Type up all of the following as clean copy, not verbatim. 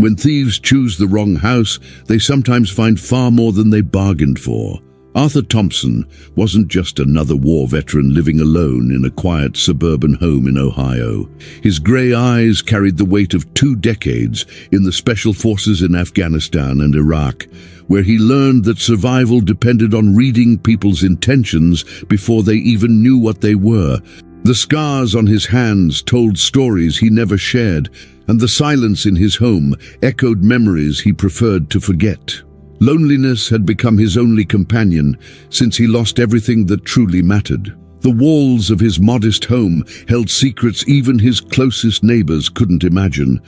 When thieves choose the wrong house, they sometimes find far more than they bargained for. Arthur Thompson wasn't just another war veteran living alone in a quiet suburban home in Ohio. His grey eyes carried the weight of 2 decades in the special forces in Afghanistan and Iraq, where he learned that survival depended on reading people's intentions before they even knew what they were. The scars on his hands told stories he never shared, and the silence in his home echoed memories he preferred to forget. Loneliness had become his only companion since he lost everything that truly mattered. The walls of his modest home held secrets even his closest neighbors couldn't imagine.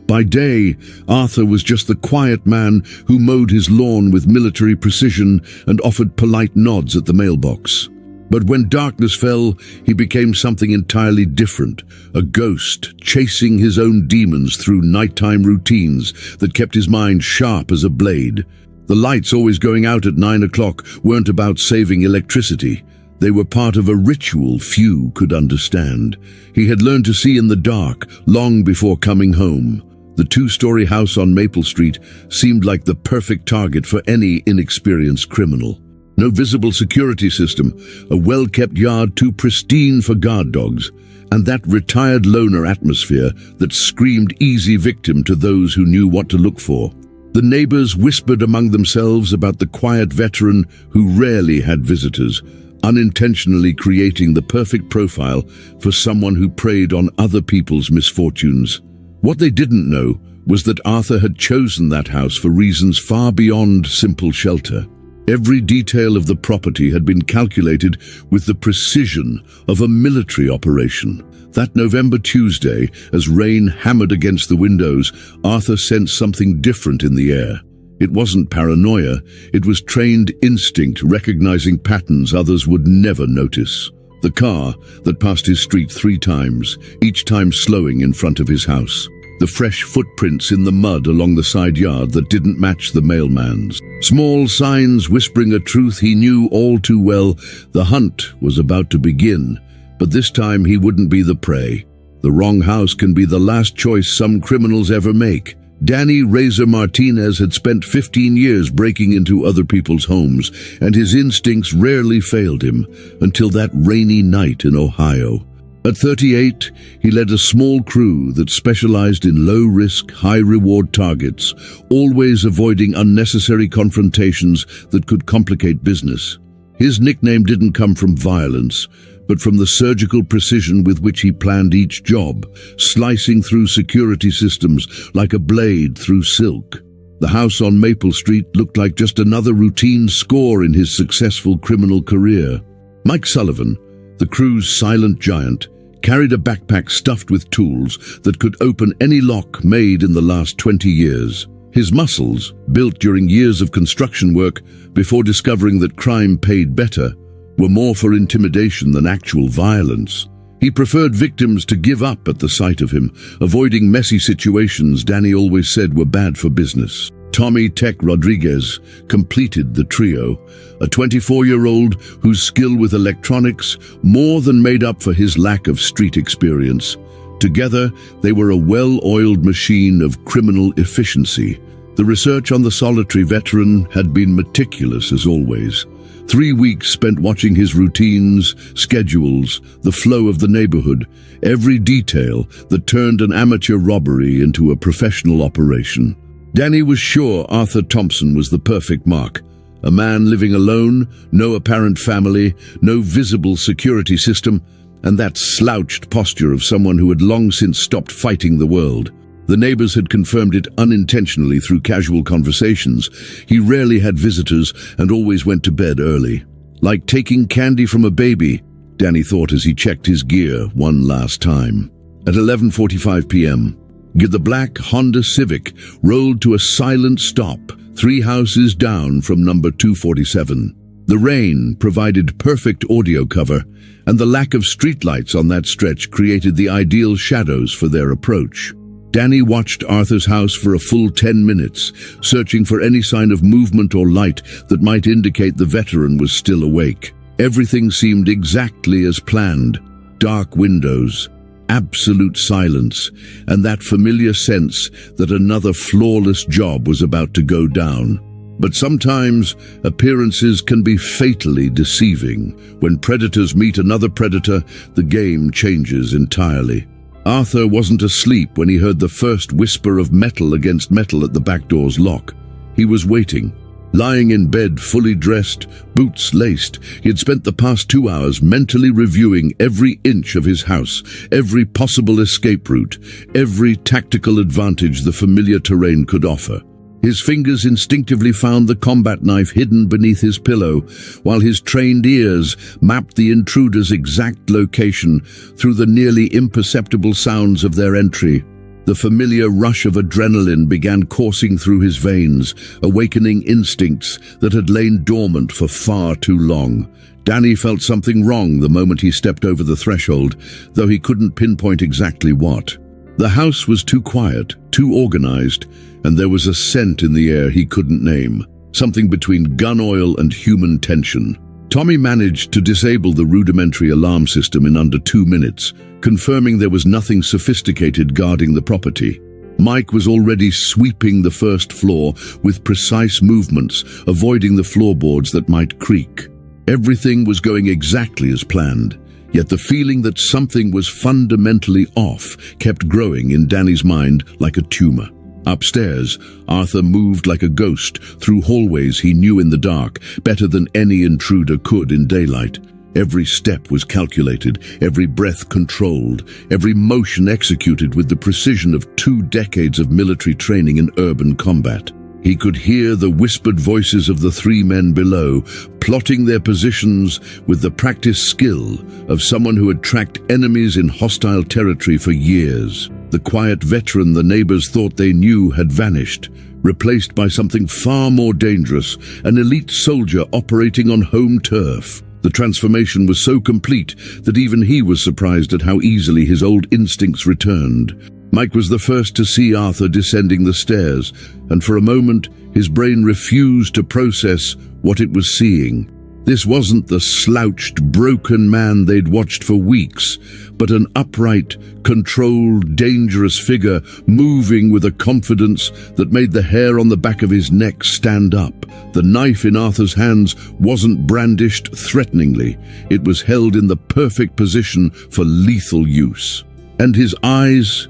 By day, Arthur was just the quiet man who mowed his lawn with military precision and offered polite nods at the mailbox. But when darkness fell, he became something entirely different, a ghost chasing his own demons through nighttime routines that kept his mind sharp as a blade. The lights always going out at 9 o'clock weren't about saving electricity. They were part of a ritual few could understand. He had learned to see in the dark long before coming home. The 2-story house on Maple Street seemed like the perfect target for any inexperienced criminal. No visible security system, a well-kept yard too pristine for guard dogs, and that retired loner atmosphere that screamed easy victim to those who knew what to look for. The neighbors whispered among themselves about the quiet veteran who rarely had visitors, unintentionally creating the perfect profile for someone who preyed on other people's misfortunes. What they didn't know was that Arthur had chosen that house for reasons far beyond simple shelter. Every detail of the property had been calculated with the precision of a military operation. That November Tuesday, as rain hammered against the windows, Arthur sensed something different in the air. It wasn't paranoia, it was trained instinct recognizing patterns others would never notice. The car that passed his street 3 times, each time slowing in front of his house. The fresh footprints in the mud along the side yard that didn't match the mailman's. Small signs whispering a truth he knew all too well. The hunt was about to begin, but this time he wouldn't be the prey. The wrong house can be the last choice some criminals ever make. Danny Razor Martinez had spent 15 years breaking into other people's homes, and his instincts rarely failed him until that rainy night in Ohio. At 38, he led a small crew that specialized in low-risk, high-reward targets, always avoiding unnecessary confrontations that could complicate business. His nickname didn't come from violence, but from the surgical precision with which he planned each job, slicing through security systems like a blade through silk. The house on Maple Street looked like just another routine score in his successful criminal career. Mike Sullivan, the crew's silent giant, carried a backpack stuffed with tools that could open any lock made in the last 20 years. His muscles, built during years of construction work before discovering that crime paid better, were more for intimidation than actual violence. He preferred victims to give up at the sight of him, avoiding messy situations Danny always said were bad for business. Tommy Tech Rodriguez completed the trio, a 24-year-old whose skill with electronics more than made up for his lack of street experience. Together, they were a well-oiled machine of criminal efficiency. The research on the solitary veteran had been meticulous as always. 3 weeks spent watching his routines, schedules, the flow of the neighborhood, every detail that turned an amateur robbery into a professional operation. Danny was sure Arthur Thompson was the perfect mark. A man living alone, no apparent family, no visible security system, and that slouched posture of someone who had long since stopped fighting the world. The neighbors had confirmed it unintentionally through casual conversations. He rarely had visitors and always went to bed early. Like taking candy from a baby, Danny thought as he checked his gear one last time. At 11:45 p.m., the black Honda Civic rolled to a silent stop 3 houses down from number 247. The rain provided perfect audio cover, and the lack of streetlights on that stretch created the ideal shadows for their approach. Danny watched Arthur's house for a full 10 minutes, searching for any sign of movement or light that might indicate the veteran was still awake. Everything seemed exactly as planned. Dark windows, absolute silence, and that familiar sense that another flawless job was about to go down. But sometimes appearances can be fatally deceiving. When predators meet another predator, the game changes entirely. Arthur wasn't asleep when he heard the first whisper of metal against metal at the back door's lock. He was waiting. Lying in bed, fully dressed, boots laced, he had spent the past 2 hours mentally reviewing every inch of his house, every possible escape route, every tactical advantage the familiar terrain could offer. His fingers instinctively found the combat knife hidden beneath his pillow, while his trained ears mapped the intruder's exact location through the nearly imperceptible sounds of their entry. The familiar rush of adrenaline began coursing through his veins, awakening instincts that had lain dormant for far too long. Danny felt something wrong the moment he stepped over the threshold, though he couldn't pinpoint exactly what. The house was too quiet, too organized, and there was a scent in the air he couldn't name, something between gun oil and human tension. Tommy managed to disable the rudimentary alarm system in under 2 minutes, confirming there was nothing sophisticated guarding the property. Mike was already sweeping the first floor with precise movements, avoiding the floorboards that might creak. Everything was going exactly as planned, yet the feeling that something was fundamentally off kept growing in Danny's mind like a tumor. Upstairs, Arthur moved like a ghost through hallways he knew in the dark, better than any intruder could in daylight. Every step was calculated, every breath controlled, every motion executed with the precision of 2 decades of military training in urban combat. He could hear the whispered voices of the 3 men below, plotting their positions with the practiced skill of someone who had tracked enemies in hostile territory for years. The quiet veteran the neighbors thought they knew had vanished, replaced by something far more dangerous, an elite soldier operating on home turf. The transformation was so complete that even he was surprised at how easily his old instincts returned. Mike was the first to see Arthur descending the stairs, and for a moment his brain refused to process what it was seeing. This wasn't the slouched, broken man they'd watched for weeks, but an upright, controlled, dangerous figure moving with a confidence that made the hair on the back of his neck stand up. The knife in Arthur's hands wasn't brandished threateningly. It was held in the perfect position for lethal use. And his eyes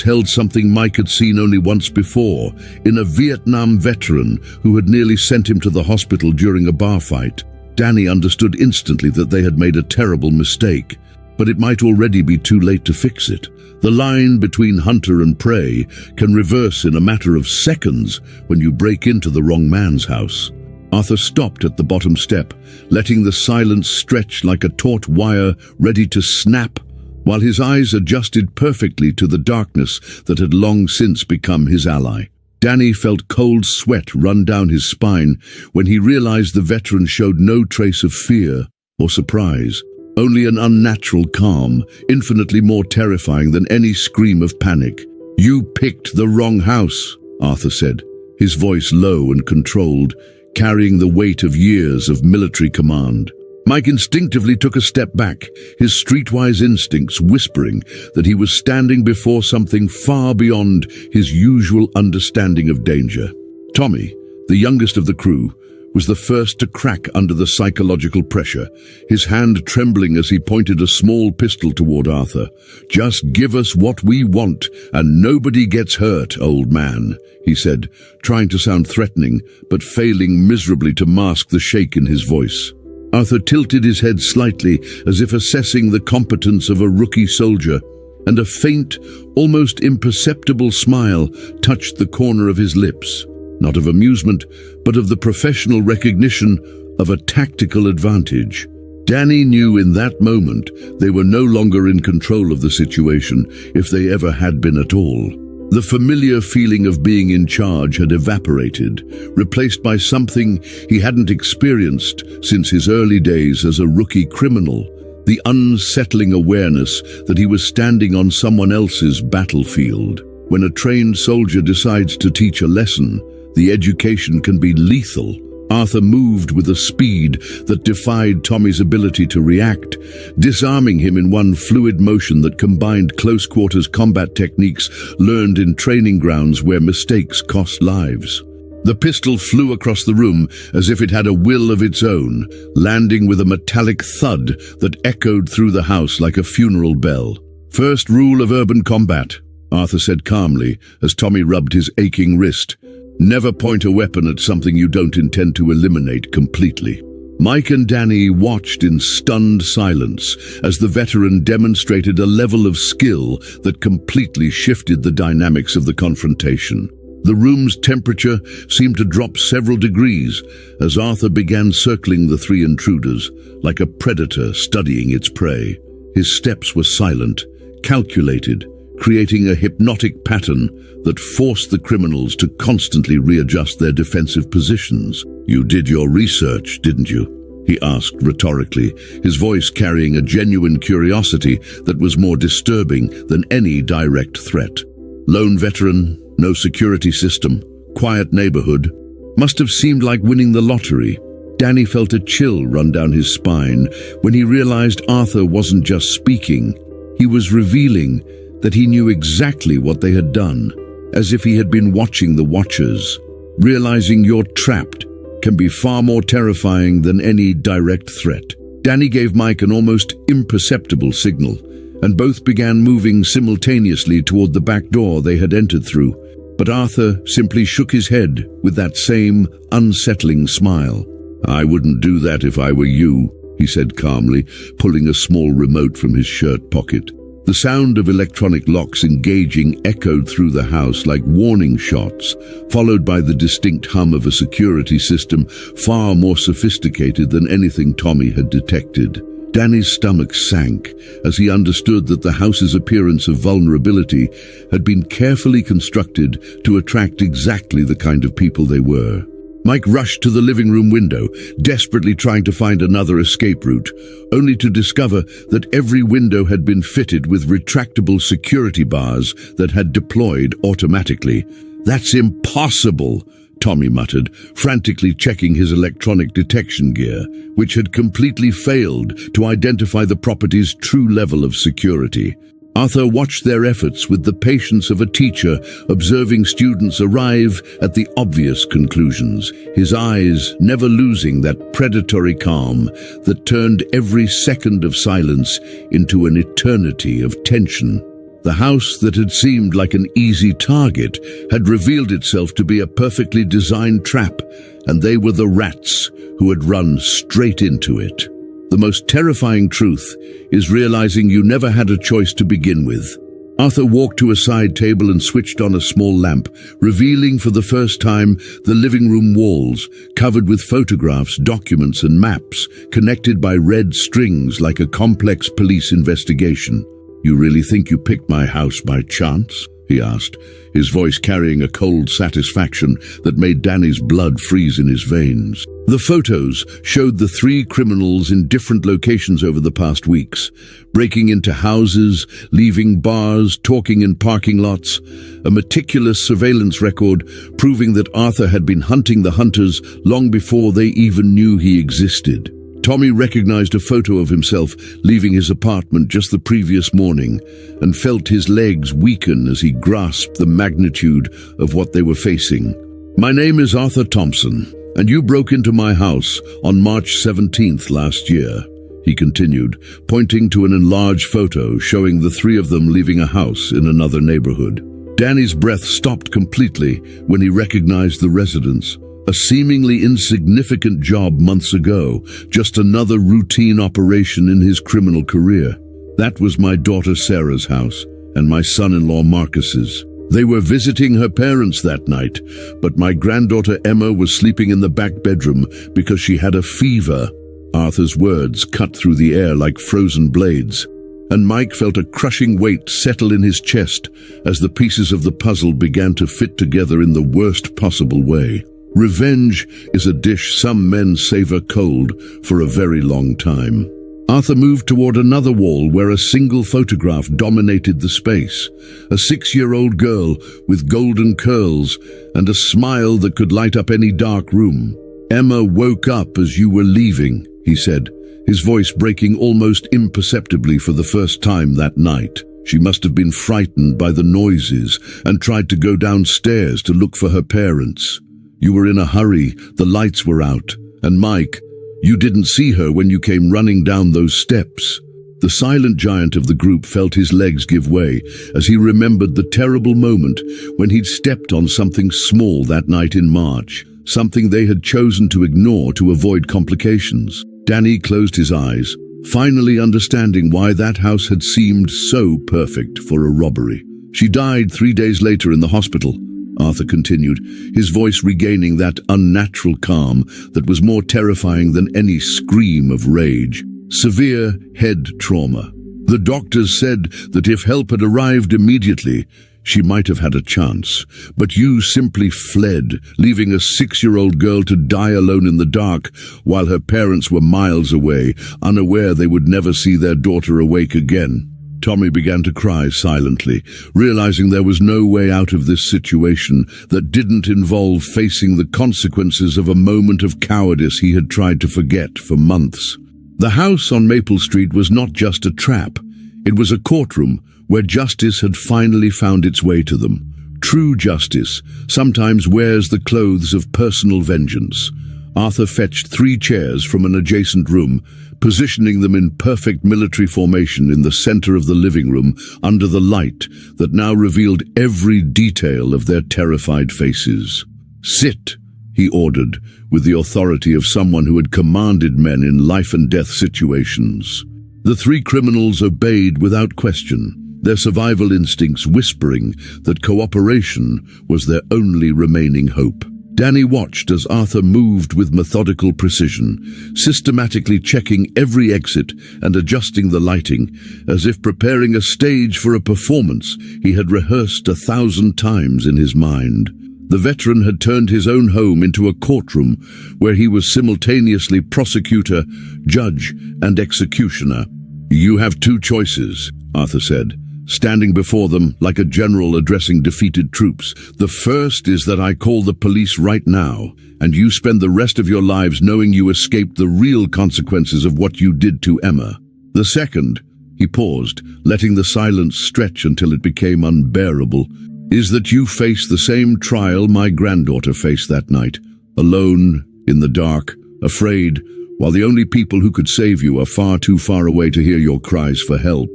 held something Mike had seen only once before, in a Vietnam veteran who had nearly sent him to the hospital during a bar fight. Danny understood instantly that they had made a terrible mistake, but it might already be too late to fix it. The line between hunter and prey can reverse in a matter of seconds when you break into the wrong man's house. Arthur stopped at the bottom step, letting the silence stretch like a taut wire ready to snap, while his eyes adjusted perfectly to the darkness that had long since become his ally. Danny felt cold sweat run down his spine when he realized the veteran showed no trace of fear or surprise, only an unnatural calm, infinitely more terrifying than any scream of panic. "You picked the wrong house," Arthur said, his voice low and controlled, carrying the weight of years of military command. Mike instinctively took a step back, his streetwise instincts whispering that he was standing before something far beyond his usual understanding of danger. Tommy, the youngest of the crew, was the first to crack under the psychological pressure, his hand trembling as he pointed a small pistol toward Arthur. "Just give us what we want, and nobody gets hurt, old man," he said, trying to sound threatening, but failing miserably to mask the shake in his voice. Arthur tilted his head slightly, as if assessing the competence of a rookie soldier, and a faint, almost imperceptible smile touched the corner of his lips, not of amusement, but of the professional recognition of a tactical advantage. Danny knew in that moment they were no longer in control of the situation, if they ever had been at all. The familiar feeling of being in charge had evaporated, replaced by something he hadn't experienced since his early days as a rookie criminal, the unsettling awareness that he was standing on someone else's battlefield. When a trained soldier decides to teach a lesson, the education can be lethal, Arthur moved with a speed that defied Tommy's ability to react, disarming him in one fluid motion that combined close-quarters combat techniques learned in training grounds where mistakes cost lives. The pistol flew across the room as if it had a will of its own, landing with a metallic thud that echoed through the house like a funeral bell. "First rule of urban combat," Arthur said calmly as Tommy rubbed his aching wrist. "Never point a weapon at something you don't intend to eliminate completely." Mike and Danny watched in stunned silence as the veteran demonstrated a level of skill that completely shifted the dynamics of the confrontation. The room's temperature seemed to drop several degrees as Arthur began circling the three intruders like a predator studying its prey. His steps were silent, calculated, creating a hypnotic pattern that forced the criminals to constantly readjust their defensive positions. "You did your research, didn't you?" he asked rhetorically, his voice carrying a genuine curiosity that was more disturbing than any direct threat. Lone veteran, no security system, quiet neighborhood. Must have seemed like winning the lottery. Danny felt a chill run down his spine when he realized Arthur wasn't just speaking. He was revealing that he knew exactly what they had done, as if he had been watching the watchers. Realizing you're trapped can be far more terrifying than any direct threat. Danny gave Mike an almost imperceptible signal, and both began moving simultaneously toward the back door they had entered through. But Arthur simply shook his head with that same unsettling smile. "I wouldn't do that if I were you," he said calmly, pulling a small remote from his shirt pocket. The sound of electronic locks engaging echoed through the house like warning shots, followed by the distinct hum of a security system far more sophisticated than anything Tommy had detected. Danny's stomach sank as he understood that the house's appearance of vulnerability had been carefully constructed to attract exactly the kind of people they were. Mike rushed to the living room window, desperately trying to find another escape route, only to discover that every window had been fitted with retractable security bars that had deployed automatically. "That's impossible," Tommy muttered, frantically checking his electronic detection gear, which had completely failed to identify the property's true level of security. Arthur watched their efforts with the patience of a teacher observing students arrive at the obvious conclusions, his eyes never losing that predatory calm that turned every second of silence into an eternity of tension. The house that had seemed like an easy target had revealed itself to be a perfectly designed trap, and they were the rats who had run straight into it. The most terrifying truth is realizing you never had a choice to begin with. Arthur walked to a side table and switched on a small lamp, revealing for the first time the living room walls, covered with photographs, documents, and maps, connected by red strings like a complex police investigation. "You really think you picked my house by chance?" he asked, his voice carrying a cold satisfaction that made Danny's blood freeze in his veins. The photos showed the three criminals in different locations over the past weeks, breaking into houses, leaving bars, talking in parking lots, a meticulous surveillance record proving that Arthur had been hunting the hunters long before they even knew he existed. Tommy recognized a photo of himself leaving his apartment just the previous morning and felt his legs weaken as he grasped the magnitude of what they were facing. "My name is Arthur Thompson, and you broke into my house on March 17th last year," he continued, pointing to an enlarged photo showing the three of them leaving a house in another neighborhood. Danny's breath stopped completely when he recognized the residence. A seemingly insignificant job months ago, just another routine operation in his criminal career. That was my daughter Sarah's house and my son-in-law Marcus's. They were visiting her parents that night, but my granddaughter Emma was sleeping in the back bedroom because she had a fever. Arthur's words cut through the air like frozen blades, and Mike felt a crushing weight settle in his chest as the pieces of the puzzle began to fit together in the worst possible way. Revenge is a dish some men savor cold for a very long time. Arthur moved toward another wall where a single photograph dominated the space. A 6-year-old girl with golden curls and a smile that could light up any dark room. "Emma woke up as you were leaving," he said, his voice breaking almost imperceptibly for the first time that night. She must have been frightened by the noises and tried to go downstairs to look for her parents. You were in a hurry, the lights were out, and Mike, you didn't see her when you came running down those steps. The silent giant of the group felt his legs give way as he remembered the terrible moment when he'd stepped on something small that night in March, something they had chosen to ignore to avoid complications. Danny closed his eyes, finally understanding why that house had seemed so perfect for a robbery. "She died 3 days later in the hospital," Arthur continued, his voice regaining that unnatural calm that was more terrifying than any scream of rage. "Severe head trauma. The doctors said that if help had arrived immediately, she might have had a chance. But you simply fled, leaving a 6-year-old girl to die alone in the dark while her parents were miles away, unaware they would never see their daughter awake again." Tommy began to cry silently, realizing there was no way out of this situation that didn't involve facing the consequences of a moment of cowardice he had tried to forget for months. The house on Maple Street was not just a trap. It was a courtroom where justice had finally found its way to them. True justice sometimes wears the clothes of personal vengeance. Arthur fetched 3 chairs from an adjacent room, positioning them in perfect military formation in the center of the living room under the light that now revealed every detail of their terrified faces. "Sit," he ordered, with the authority of someone who had commanded men in life-and-death situations. The 3 criminals obeyed without question, their survival instincts whispering that cooperation was their only remaining hope. Danny watched as Arthur moved with methodical precision, systematically checking every exit and adjusting the lighting, as if preparing a stage for a performance he had rehearsed 1,000 times in his mind. The veteran had turned his own home into a courtroom where he was simultaneously prosecutor, judge, and executioner. "You have 2 choices," Arthur said, standing before them like a general addressing defeated troops. "The first is that I call the police right now, and you spend the rest of your lives knowing you escaped the real consequences of what you did to Emma. The second," he paused, letting the silence stretch until it became unbearable, "is that you face the same trial my granddaughter faced that night, alone, in the dark, afraid, while the only people who could save you are far too far away to hear your cries for help."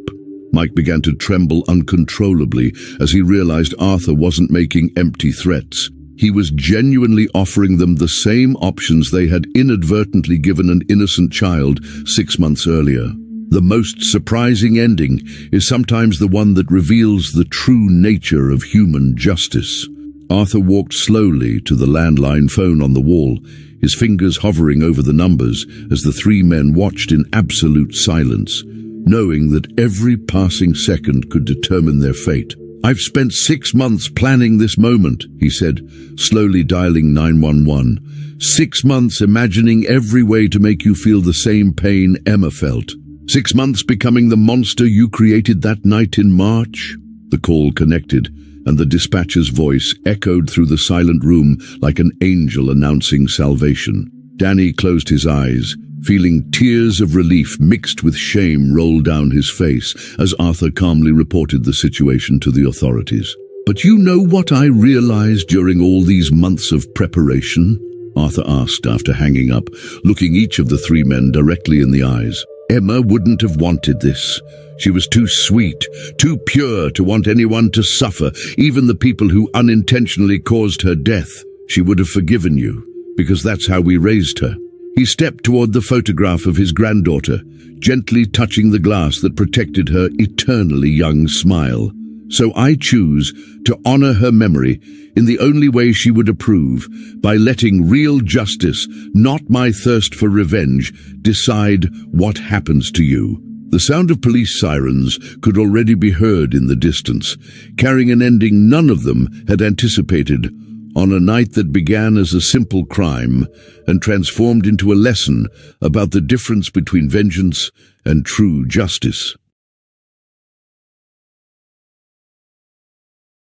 Mike began to tremble uncontrollably as he realized Arthur wasn't making empty threats. He was genuinely offering them the same options they had inadvertently given an innocent child 6 months earlier. The most surprising ending is sometimes the one that reveals the true nature of human justice. Arthur walked slowly to the landline phone on the wall, his fingers hovering over the numbers as the 3 men watched in absolute silence, knowing that every passing second could determine their fate. "I've spent 6 months planning this moment," he said, slowly dialing 911. "6 months imagining every way to make you feel the same pain Emma felt. 6 months becoming the monster you created that night in March." The call connected, and the dispatcher's voice echoed through the silent room like an angel announcing salvation. Danny closed his eyes, feeling tears of relief mixed with shame roll down his face as Arthur calmly reported the situation to the authorities. "But you know what I realized during all these months of preparation?" Arthur asked after hanging up, looking each of the 3 men directly in the eyes. "Emma wouldn't have wanted this. She was too sweet, too pure to want anyone to suffer, even the people who unintentionally caused her death. She would have forgiven you, because that's how we raised her." He stepped toward the photograph of his granddaughter, gently touching the glass that protected her eternally young smile. "So I choose to honor her memory in the only way she would approve, by letting real justice, not my thirst for revenge, decide what happens to you." The sound of police sirens could already be heard in the distance, carrying an ending none of them had anticipated, on a night that began as a simple crime and transformed into a lesson about the difference between vengeance and true justice.